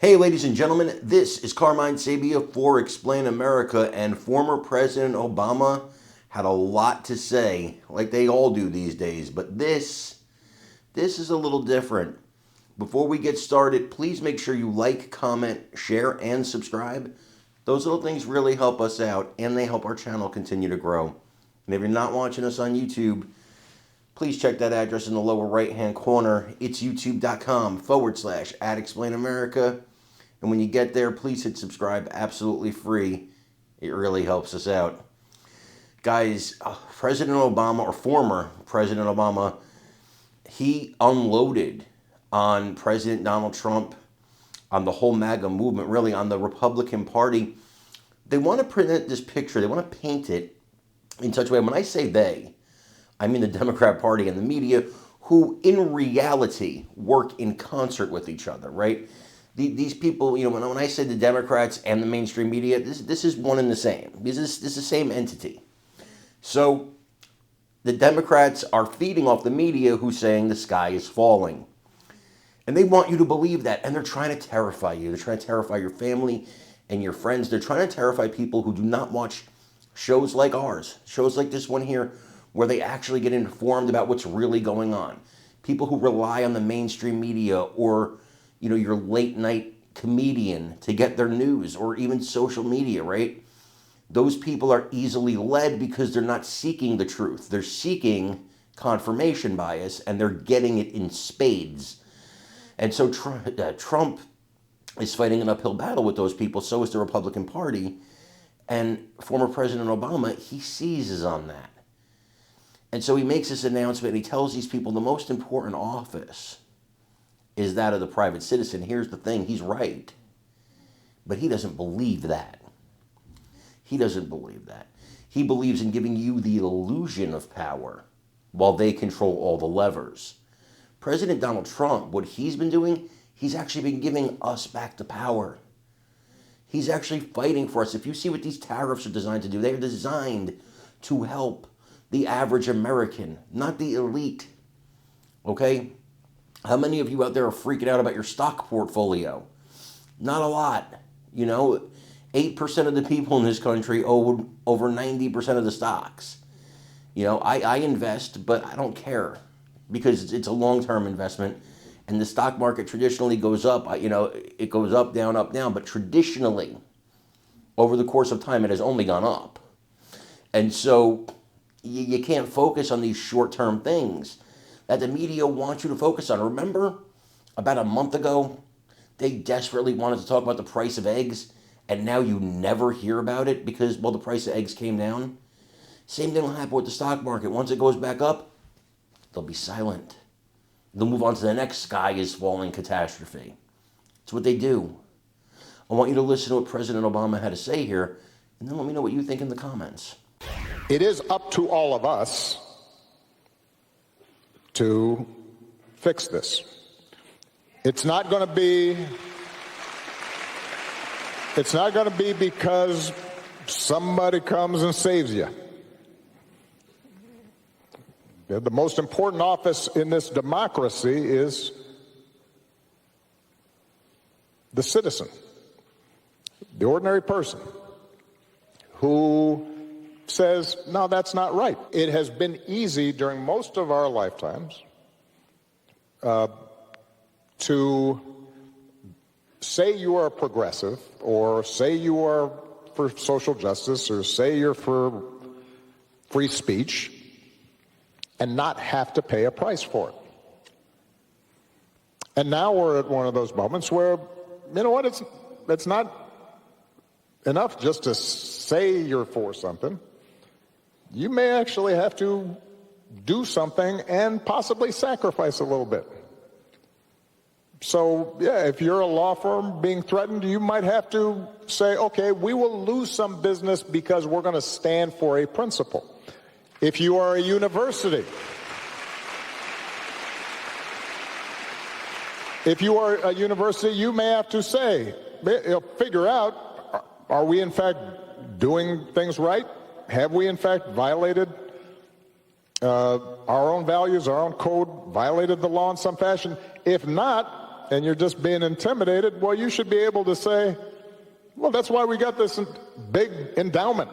Hey, ladies and gentlemen, this is Carmine Sabia for Explain America, and former President Obama had a lot to say, like they all do these days, but this is a little different. Before we get started, please make sure you like, comment, share, and subscribe. Those little things really help us out, and they help our channel continue to grow. And if you're not watching us on YouTube, please check that address in the lower right-hand corner. It's youtube.com/@explainamerica. And when you get there, please hit subscribe, absolutely free. It really helps us out. Guys, President Obama, or former President Obama, he unloaded on President Donald Trump, on the whole MAGA movement, really on the Republican Party. They want to present this picture, they want to paint it in such a way. When I say they, I mean the Democrat Party and the media, who in reality work in concert with each other, right? These people, when I say the Democrats and the mainstream media, this is one and the same. This is the same entity. So the Democrats are feeding off the media who's saying the sky is falling. And they want you to believe that. And they're trying to terrify you. They're trying to terrify your family and your friends. They're trying to terrify people who do not watch shows like ours, shows like this one here, where they actually get informed about what's really going on. People who rely on the mainstream media or your late night comedian to get their news, or even social media, right? Those people are easily led because they're not seeking the truth. They're seeking confirmation bias, and they're getting it in spades. And so Trump is fighting an uphill battle with those people. So is the Republican Party. And former President Obama, he seizes on that. And so he makes this announcement, and he tells these people the most important office is that of the private citizen. Here's the thing, he's right. But he doesn't believe that. He doesn't believe that. He believes in giving you the illusion of power while they control all the levers. President Donald Trump, what he's been doing, he's actually been giving us back the power. He's actually fighting for us. If you see what these tariffs are designed to do, they're designed to help the average American, not the elite. Okay? How many of you out there are freaking out about your stock portfolio? Not a lot. 8% of the people in this country own over 90% of the stocks. I invest, but I don't care because it's a long-term investment. And the stock market traditionally goes up. It goes up, down. But traditionally, over the course of time, it has only gone up. And so you can't focus on these short-term things that the media wants you to focus on. Remember, about a month ago, they desperately wanted to talk about the price of eggs, and now you never hear about it because, the price of eggs came down. Same thing will happen with the stock market. Once it goes back up, they'll be silent. They'll move on to the next sky is falling catastrophe. It's what they do. I want you to listen to what President Obama had to say here, and then let me know what you think in the comments. It is up to all of us to fix this. It's not going to be because somebody comes and saves you. The most important office in this democracy is the citizen, the ordinary person who says, no, that's not right. It has been easy during most of our lifetimes to say you are a progressive, or say you are for social justice, or say you're for free speech, and not have to pay a price for it. And now we're at one of those moments where, it's not enough just to say you're for something. You may actually have to do something and possibly sacrifice a little bit. So, if you're a law firm being threatened, you might have to say, okay, we will lose some business because we're going to stand for a principle. If you are a university, you may have to say, figure out, are we in fact doing things right? Have we in fact violated our own values, our own code, violated the law in some fashion? If not, and you're just being intimidated, well, you should be able to say, well, that's why we got this big endowment.